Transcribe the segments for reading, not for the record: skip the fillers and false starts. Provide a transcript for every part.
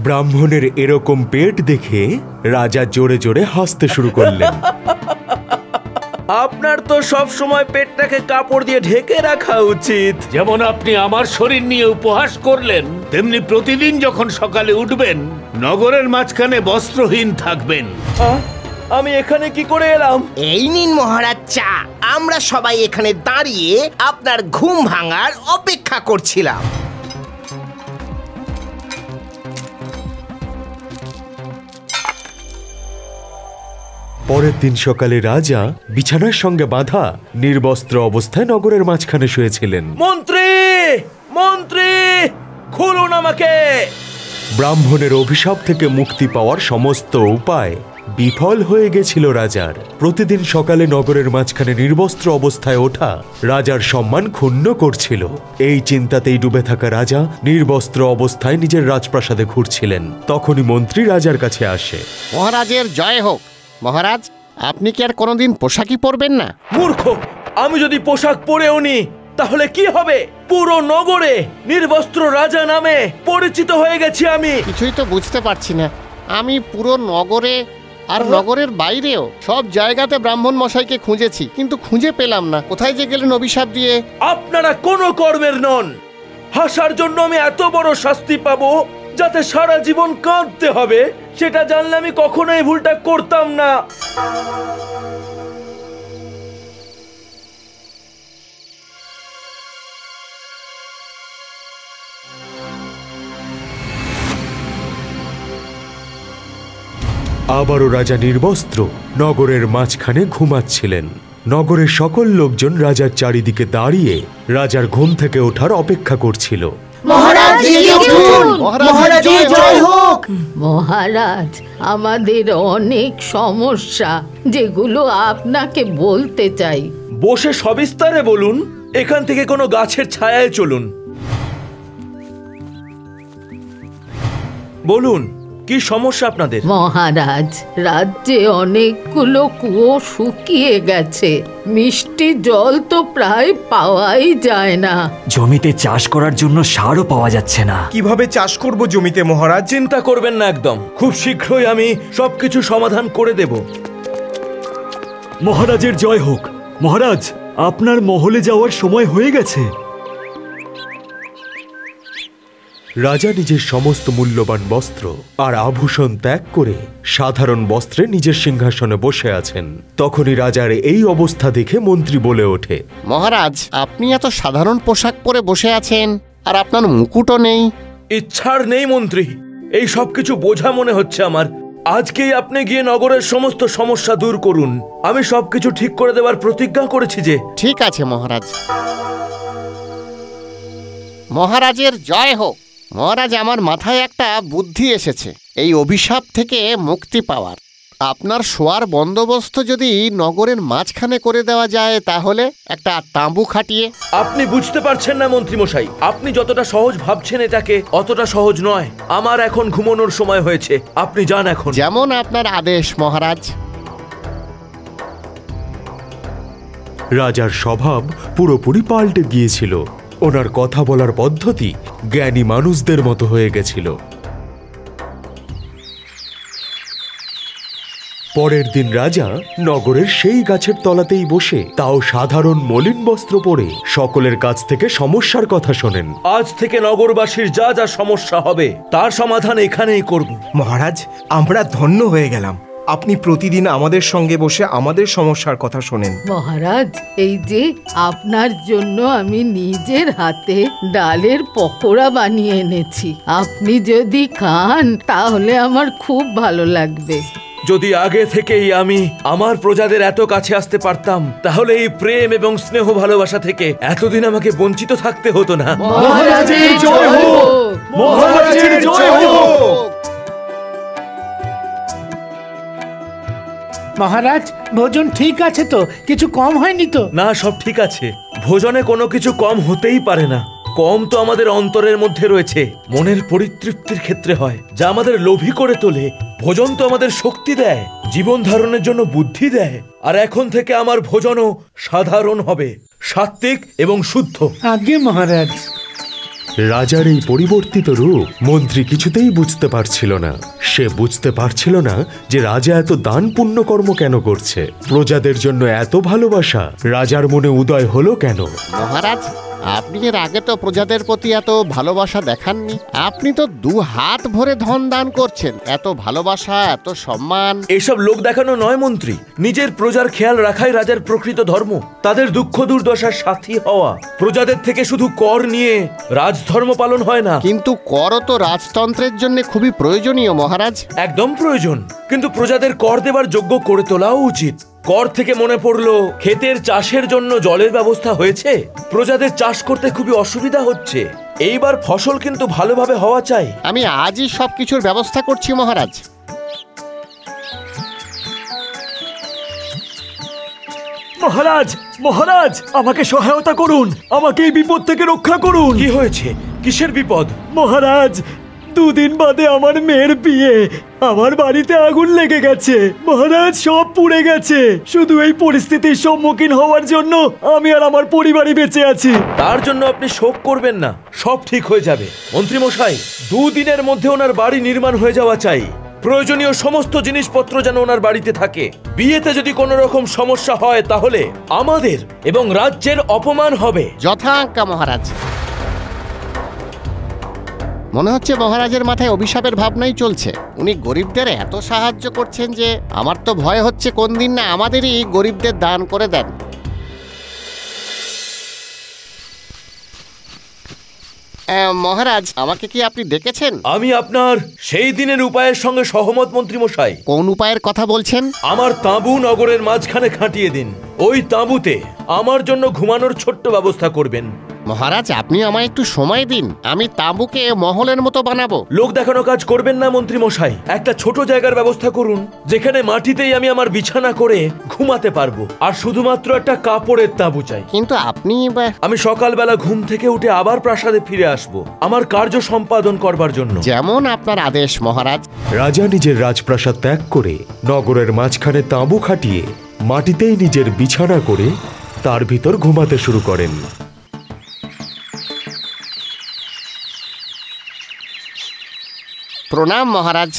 ব্রাহ্মণের এরকম পেট দেখে রাজা জোরে জোরে হাসতে শুরু করলেন। আপনার তো সব সময় পেটটাকে কাপড় দিয়ে ঢেকে রাখা উচিত। যেমন আপনি আমার শরীর নিয়ে উপহাস করলেন, তেমনি প্রতিদিন যখন সকালে উঠবেন নগরের মাঝখানে বস্ত্রহীন থাকবেন। আমি এখানে কি করে এলাম? এই নিন মহারাজ চা। আমরা সবাই এখানে দাঁড়িয়ে আপনার ঘুম ভাঙার অপেক্ষা করছিলাম। পরের দিন সকালে রাজা বিছানার সঙ্গে বাঁধা নির্বস্ত্র অবস্থায় নগরের মাঝখানে শুয়েছিলেন। মন্ত্রী, মন্ত্রী, খুলুন আমাকে। ব্রাহ্মণের অভিশাপ থেকে মুক্তি পাওয়ার সমস্ত উপায় বিফল হয়ে গেছিল রাজার। প্রতিদিন সকালে নগরের মাঝখানে নির্বস্ত্র অবস্থায় ওঠা রাজার সম্মান ক্ষুণ্ণ করছিল। এই চিন্তাতেই ডুবে থাকা রাজা নির্বস্ত্র অবস্থায় নিজের রাজপ্রাসাদে ঘুরছিলেন। তখনই মন্ত্রী রাজার কাছে আসে। মহারাজের জয় হোক। মহারাজ, আপনি কি আর কোনোদিন পোশাকই পরবেন না? মূর্খ, আমি যদি পোশাক পরেও নি তাহলে কি হবে? পুরো নগরে নির্বস্ত্র রাজা নামে পরিচিত হয়ে গেছি আমি। কিছুই তো বুঝতে পারছি না। আমি পুরো নগরে আর নগরের বাইরেও সব জায়গাতে ব্রাহ্মণ মশাইকে খুঁজেছি, কিন্তু খুঁজে পেলাম না। কোথায় যে গেলেন অভিশাপ দিয়ে? আপনারা কোনো কর্মের নন। হাসার জন্য আমি এত বড় শাস্তি পাবো যাতে সারা জীবন কাঁদতে হবে, সেটা জানলে আমি কখনোই ভুলটা করতাম না। আবারও রাজা নির্বস্ত্র নগরের মাঝখানে ঘুমাচ্ছিলেন। নগরের সকল লোকজন রাজার চারিদিকে দাঁড়িয়ে রাজার ঘুম থেকে ওঠার অপেক্ষা করছিল। মহারাজ, আমাদের অনেক সমস্যা যেগুলো আপনাকে বলতে চাই। বসে সবিস্তারে বলুন, এখান থেকে কোনো গাছের ছায়ায় চলুন। বলুন, কি সমস্যা আপনাদের? মহারাজ, রাজ্যে অনেকগুলো কুয়ো শুকিয়ে গেছে। মিষ্টি জল তো প্রায় পাওয়াই যায় না। জমিতে চাষ করার জন্য সারও পাওয়া যাচ্ছে না। কিভাবে চাষ করব জমিতে মহারাজ? চিন্তা করবেন না, একদম খুব শীঘ্রই আমি সবকিছু সমাধান করে দেব। মহারাজের জয় হোক। মহারাজ, আপনার মহলে যাওয়ার সময় হয়ে গেছে। রাজা নিজের সমস্ত মূল্যবান বস্ত্র আর আভূষণ ত্যাগ করে সাধারণ বস্ত্রে নিজের সিংহাসনে বসে আছেন। তখনই রাজার এই অবস্থা দেখে মন্ত্রী বলে ওঠে, মহারাজ, আপনি এত সাধারণ পোশাক পরে বসে আছেন আর আপনার মুকুটও নেই। ইচ্ছার নেই মন্ত্রী, এই সব কিছু বোঝা মনে হচ্ছে আমার। আজকেই আপনি গিয়ে নগরের সমস্ত সমস্যা দূর করুন। আমি সবকিছু ঠিক করে দেওয়ার প্রতিজ্ঞা করেছি যে। ঠিক আছে মহারাজ। মহারাজের জয় হোক। মহারাজ, আমার মাথায় একটা বুদ্ধি এসেছে এই অভিশাপ থেকে মুক্তি পাওয়ার। আপনার শোয়ার বন্দোবস্ত যদি নগরের মাঝখানে করে দেওয়া যায়, তাহলে একটা তাঁবু খাটিয়ে। আপনি বুঝতে পারছেন না মন্ত্রী মশাই, আপনি যতটা সহজ ভাবছেন এটাকে অতটা সহজ নয়। আমার এখন ঘুমানোর সময় হয়েছে, আপনি যান এখন। যেমন আপনার আদেশ মহারাজ। রাজার স্বভাব পুরোপুরি পাল্টে গিয়েছিল। ওনার কথা বলার পদ্ধতি জ্ঞানী মানুষদের মতো হয়ে গেছিল। পরের দিন রাজা নগরের সেই গাছের তলাতেই বসে, তাও সাধারণ মলিন বস্ত্র পরে, সকলের কাছ থেকে সমস্যার কথা শোনেন। আজ থেকে নগরবাসীর যা যা সমস্যা হবে তার সমাধান এখানেই করব। মহারাজ, আমরা ধন্য হয়ে গেলাম। আপনি প্রতিদিন আমাদের সঙ্গে বসে আমাদের সমস্যার কথা শোনেন। মহারাজ, এই যে আপনার জন্য আমি নিজের হাতে ডালের পকোড়া বানিয়ে এনেছি। আপনি যদি খান তাহলে আমার খুব ভালো লাগবে। যদি আগে থেকেই আমি আমার প্রজাদের এত কাছে আসতে পারতাম, তাহলে এই প্রেম এবং স্নেহ ভালোবাসা থেকে এতদিন আমাকে বঞ্চিত থাকতে হতো না। মহারাজের জয় হোক। মহারাজের জয় হোক। মহারাজ, ভোজন ঠিক আছে তো? কিছু কম হয়নি তো? না, সব ঠিক আছে। ভোজনে কোনো কিছু কম হতেই পারে না। কম তো আমাদের অন্তরের মধ্যে রয়েছে, মনের পরিতৃপ্তির ক্ষেত্রে হয়, যা আমাদের লোভী করে তোলে। ভোজন তো আমাদের শক্তি দেয়, জীবন ধারণের জন্য বুদ্ধি দেয়। আর এখন থেকে আমার ভোজনও সাধারণ হবে, সাত্ত্বিক এবং শুদ্ধ। আজ্ঞে মহারাজ। রাজার এই পরিবর্তিত রূপ মন্ত্রী কিছুতেই বুঝতে পারছিল না। সে বুঝতে পারছিল না যে রাজা এত দান পুণ্যকর্ম কেন করছে, প্রজাদের জন্য এত ভালোবাসা রাজার মনে উদয় হলো কেন। মহারাজ, আপনি এর আগে তো প্রজাদের প্রতি এত ভালোবাসা দেখাননি। আপনি তো 2 হাত ভরে ধন দান করছেন। এত ভালোবাসা, এত সম্মান। এইসব লোক দেখানো নয় মন্ত্রী, নিজের প্রজার খেয়াল রাখাই রাজার প্রকৃত ধর্ম। তাদের দুঃখ দুর্দশার সাথী হওয়া। প্রজাদের থেকে শুধু কর নিয়ে রাজধর্ম পালন হয় না। কিন্তু করও তো রাজতন্ত্রের জন্য খুবই প্রয়োজনীয় মহারাজ। একদম প্রয়োজন, কিন্তু প্রজাদের কর দেবার যোগ্য করে তোলাও উচিত। কর থেকে মনে পড়লো, ক্ষেতের চাষের জন্য জলের ব্যবস্থা হয়েছে। প্রজাদের চাষ করতে খুবই অসুবিধা হচ্ছে। এইবার ফসল কিন্তু ভালোভাবে হওয়া চাই। আমি আজই সবকিছুর ব্যবস্থা করছি মহারাজ। মহারাজ, মহারাজ, আমাকে সহায়তা করুন, আমাকে এই বিপদ থেকে রক্ষা করুন। কি হয়েছে? কিসের বিপদ? মহারাজ, 2 দিন বাদে আমার মেয়ের বিয়ে। আমার বাড়িতে আগুন লেগে গেছে মহারাজ, সব পুড়ে গেছে। শুধু এই পরিস্থিতির সম্মুখীন হওয়ার জন্য আমি আর আমার পরিবারই বেঁচে আছি। তার জন্য আপনি শোক করবেন না, সব ঠিক হয়ে যাবে। মন্ত্রী মশাই, 2 দিনের মধ্যে ওনার বাড়ি নির্মাণ হয়ে যাওয়া চাই। প্রয়োজনীয় সমস্ত জিনিসপত্র যেন ওনার বাড়িতে থাকে। বিয়েতে যদি কোনো রকম সমস্যা হয় তাহলে আমাদের এবং রাজ্যের অপমান হবে। যথাজ্ঞা মহারাজ। মনে হচ্ছে মহারাজের মাথায় অভিশাপের ভাবনাই চলছে। উনি গরিবদের এত সাহায্য করছেন যে আমার তো ভয় হচ্ছে কোন দিন না আমাদেরই গরিবদের দান করে দেন। মহারাজ, আমাকে কি আপনি ডেকেছেন? আমি আপনার সেই দিনের উপায়ের সঙ্গে সহমত মন্ত্রী মশাই। কোন উপায়ের কথা বলছেন? আমার তাঁবু নগরের মাঝখানে খাটিয়ে দিন। ওই তাঁবুতে আমার জন্য ঘুমানোর ছোট্ট ব্যবস্থা করবেন। মহারাজ, আপনি আমায় একটু সময় দিন, আমি তাঁবুকে মহলের মতো বানাবো। লোক দেখানো কাজ করবেন না মন্ত্রী মশাই। একটা ছোট জায়গার ব্যবস্থা করুন যেখানে মাটিতেই আমি আমার বিছানা করে ঘুমাতে পারবো। আর শুধুমাত্র একটা কাপড়ের তাঁবু চাই। কিন্তু আপনি আমি সকালবেলা ঘুম থেকে উঠে আবার প্রাসাদে ফিরে আসবো আমার কার্য সম্পাদন করবার জন্য। যেমন আপনার আদেশ মহারাজ। রাজা নিজের রাজপ্রাসাদ ত্যাগ করে নগরের মাঝখানে তাঁবু খাটিয়ে মাটিতেই নিজের বিছানা করে তার ভিতর ঘুমাতে শুরু করেন। প্রণাম মহারাজ।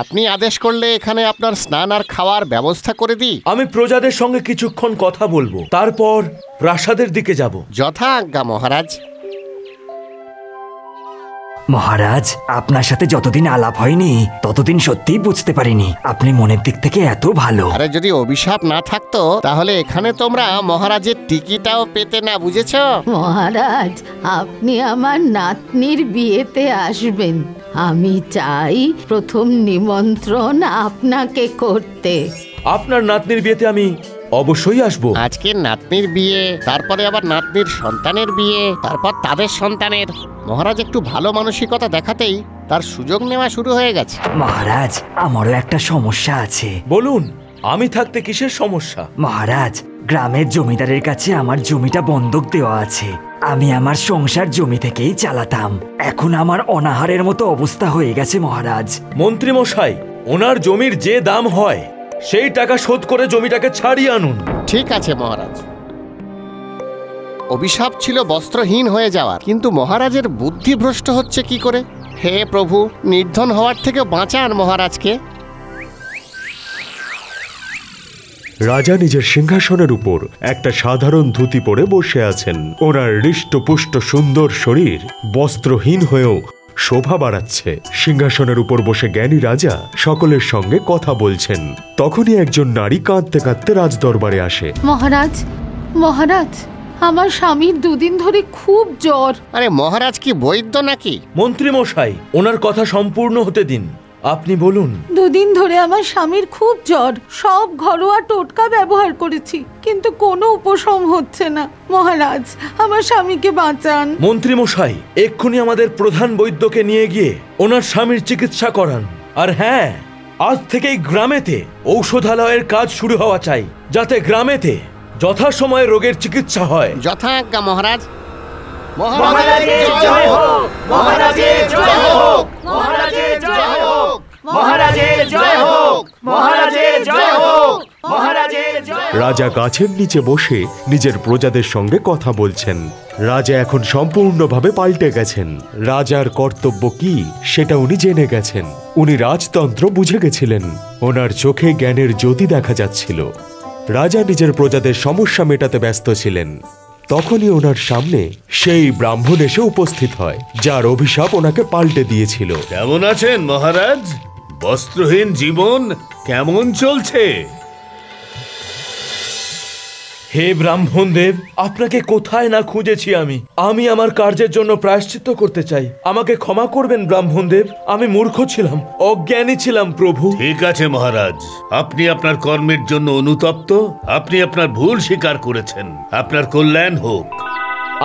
আপনি আদেশ করলে এখানে আপনার স্নান আর খাওয়ার ব্যবস্থা করে দিই। আমি প্রজাদের সঙ্গে কিছুক্ষণ কথা বলবো, তারপর প্রাসাদের দিকে যাব। যথাজ্ঞা মহারাজ। মহারাজ, আপনার সাথে যতদিন আলাপ হয়নি ততদিন সত্যিই বুঝতে পারিনি আপনি মনের দিক থেকে এত ভালো। আরে, যদি অভিশাপ না থাকতো তাহলে এখানে তোমরা মহারাজের টিকিটাও পেতে না, বুঝেছো? মহারাজ, আপনি আমার নাতনির বিয়েতে আসবেন। আমি চাই প্রথম নিমন্ত্রণ আপনাকে করতে। আপনার নাতনির বিয়েতে আমি অবশ্যই আসবো। আজকে নাতনির বিয়ে, তারপরে আবার নাতনির সন্তানের বিয়ে, তারপর তাদের সন্তানের। মহারাজ একটু ভালো মানসিকতা দেখাতেই তার সুযোগ নেওয়া শুরু হয়ে গেছে। মহারাজ, আমারও একটা সমস্যা আছে। বলুন, আমি থাকতে কিসের সমস্যা? মহারাজ, গ্রামের জমিদারের কাছে আমার জমিটা বন্ধক দেওয়া আছে। আমি আমার সংসার জমি থেকেই চালাতাম। এখন আমার অনাহারের মতো অবস্থা হয়ে গেছে মহারাজ। মন্ত্রী মশাই, ওনার জমির যে দাম হয় সেই টাকা শোধ করে জমিটাকে ছাড়িয়ে আনুন। ঠিক আছে মহারাজ। অভিশাপ ছিল বস্ত্রহীন হয়ে যাওয়ার, কিন্তু মহারাজের বুদ্ধি ভ্রষ্ট হচ্ছে কি করে? হে প্রভু, নির্ধন হওয়ার থেকে বাঁচান মহারাজকে। রাজা নিজের সিংহাসনের উপর একটা সাধারণ ধুতি পরে বসে আছেন। ওনার হৃষ্টপুষ্ট সুন্দর শরীর বস্ত্রহীন হয়েও শোভা বাড়াচ্ছে। সিংহাসনের উপর বসে জ্ঞানী রাজা সকলের সঙ্গে কথা বলছেন। তখনই একজন নারী কাঁদতে কাঁদতে রাজদরবারে আসে। মহারাজ, মহারাজ, আমার স্বামীর 2 দিন ধরে খুব জ্বর। আরে মহারাজ কি বৈদ্য নাকি? মন্ত্রী মশাই, ওনার কথা সম্পূর্ণ হতে দিন। আপনি বলুন। 2 দিন ধরে আমার স্বামীর খুব জ্বর। সব ঘরোয়া টোটকা ব্যবহার করেছি, কিন্তু কোনো উপশম হচ্ছে না। মহারাজ, আমার স্বামীকে বাঁচান। মন্ত্রী মশাই, এক্ষুনি আমাদের প্রধান বৈদ্যকে নিয়ে গিয়ে ওনার স্বামীর চিকিৎসা করান। আর হ্যাঁ, আজ থেকেই গ্রামেতে ঔষধালয়ের কাজ শুরু হওয়া চাই, যাতে গ্রামেতে যথাসময়ে রোগের চিকিৎসা হয়। যথাজ্ঞা মহারাজ। মহারাজের জয় হোক, মহারাজের জয় হোক, মহারাজের জয় হোক, মহারাজের জয় হোক, মহারাজের জয় হোক, রাজা গাছের নিচে বসে নিজের প্রজাদের সঙ্গে কথা বলছেন। রাজা এখন সম্পূর্ণভাবে পাল্টে গেছেন। রাজার কর্তব্য কি সেটা উনি জেনে গেছেন। উনি রাজতন্ত্র বুঝে গেছিলেন। ওনার চোখে জ্ঞানের জ্যোতি দেখা যাচ্ছিল। রাজা নিজের প্রজাদের সমস্যা মেটাতে ব্যস্ত ছিলেন। তখনই ওনার সামনে সেই ব্রাহ্মণ এসে উপস্থিত হয়, যার অভিশাপ ওনাকে পাল্টে দিয়েছিল। কেমন আছেন মহারাজ? বস্ত্রহীন জীবন কেমন চলছে? হে ব্রাহ্মণ দেব, আপনাকে কোথায় না খুঁজেছি আমি আমার কার্যের জন্য প্রায়শ্চিত্ত করতে চাই। আমাকে ক্ষমা করবেন ব্রাহ্মণ দেব, আমি মূর্খ ছিলাম, অজ্ঞানী ছিলাম প্রভু। ঠিক আছে মহারাজ, আপনি আপনার কর্মের জন্য অনুতপ্ত, আপনি আপনার ভুল স্বীকার করেছেন। আপনার কল্যাণ হোক।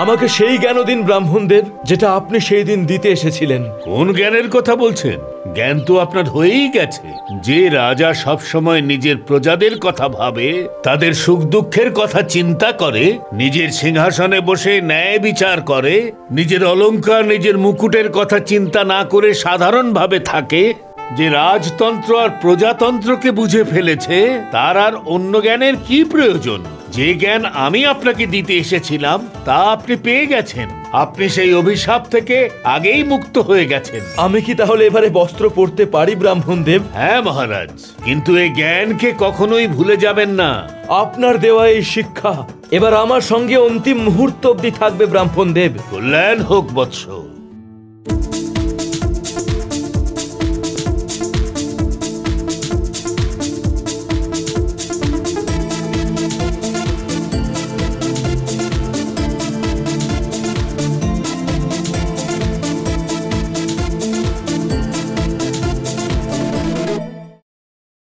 আমাকে সেই জ্ঞান দিন ব্রাহ্মণ দেব, যেটা আপনি সেই দিন দিতে এসেছিলেন। কোন জ্ঞানের কথা বলছেন? জ্ঞান তো আপনার হয়েই গেছে। যে রাজা সব সময় নিজের প্রজাদের কথা ভাবে, তাদের সুখ দুঃখের কথা চিন্তা করে, নিজের সিংহাসনে বসে ন্যায় বিচার করে, নিজের অলংকার নিজের মুকুটের কথা চিন্তা না করে সাধারণভাবে থাকে, যে রাজতন্ত্র আর প্রজাতন্ত্রকে বুঝে ফেলেছে, তার আর অন্য জ্ঞানের কি প্রয়োজন? যে জ্ঞান আমি আপনাকে দিতে এসেছিলাম তা আপনি পেয়ে গেছেন। আপনি সেই অভিশাপ থেকে আগেই মুক্ত হয়ে গেছেন। আমি কি তাহলে এবারে বস্ত্র পরতে পারি ব্রাহ্মণ দেব? হ্যাঁ মহারাজ, কিন্তু এই জ্ঞানকে কখনোই ভুলে যাবেন না। আপনার দেওয়া এই শিক্ষা এবার আমার সঙ্গে অন্তিম মুহূর্ত অবধি থাকবে ব্রাহ্মণ দেব। কল্যাণ হোক বৎস।